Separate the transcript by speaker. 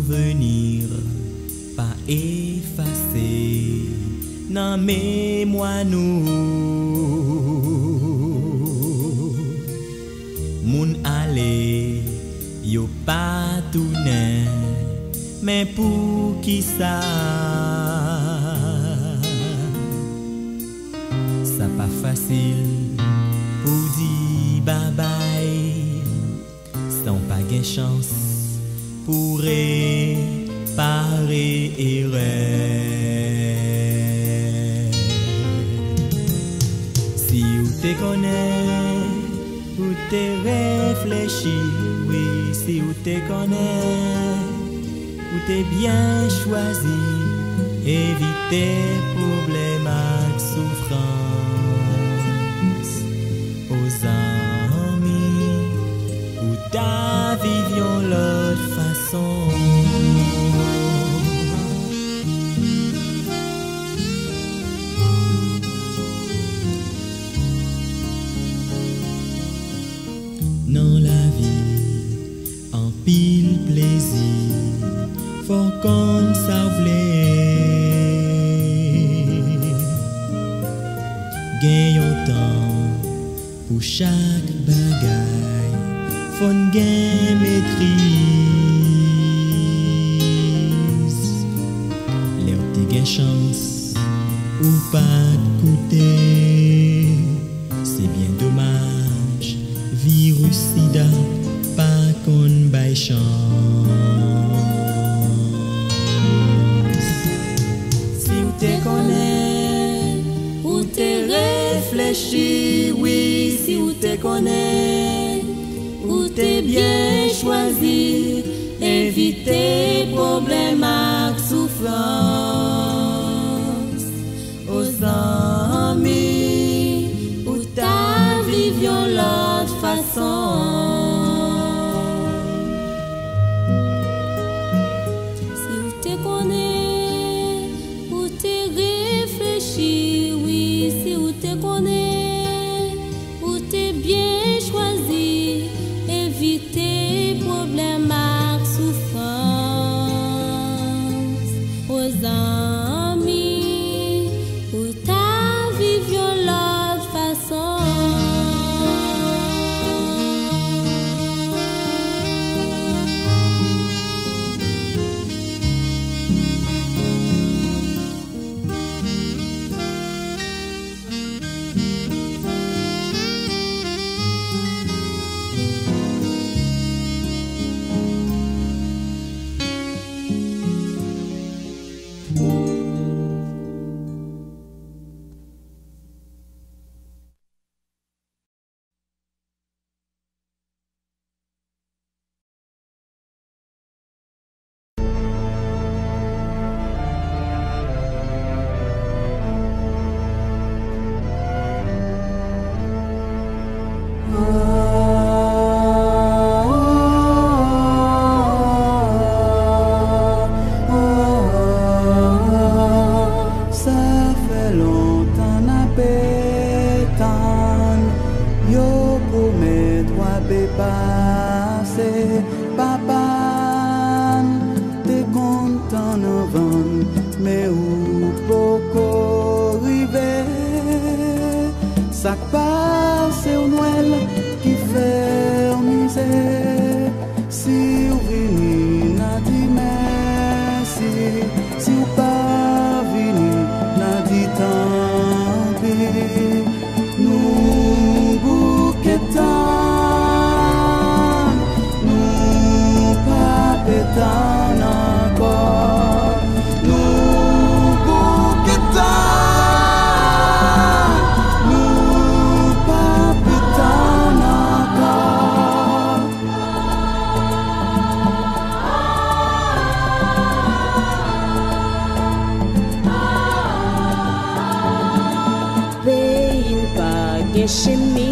Speaker 1: souvenir pas effacé dans mémoire nous. Moun aller yo pas tourner, mais pour qui ça? Ça pas facile pour dire bye bye, sans pas gain chance pour réparer erreur. Si vous te connaissez, vous te réfléchis, oui, si vous te connaissez, vous te bien choisi, éviter problème et souffrance aux amis, ou ta vivion l'autre façon. Dans la vie, en pile plaisir, faut qu'on s'avouer. Gagnons temps pour chaque bagaille, faut gain maîtrise. L'air te gain chance ou pas coûter, c'est bien dommage. Virus sida pas qu'on baille chance. Si vous te connais, ou te réfléchis, oui, si vous te connais, ou te bien choisi, éviter problème et souffrance aux amis, ou ta vivion l'autre façon. Si vous te connais, ou te réfléchis, oui, si vous te connais, ou te bien choisi, éviter problème et souffrance aux amis, ou ta vivion l'autre façon.
Speaker 2: Papa, t'es content avant, mais où beaucoup arriver, ça passe au Noël qui fait misère. Si vous venez, n'a dit merci, si vous pas venu, n'a dit tant pis, nous bouquetons. Pétan encore, nous bouquetons, nous pas pétan encore.
Speaker 3: Pays pas de chemin.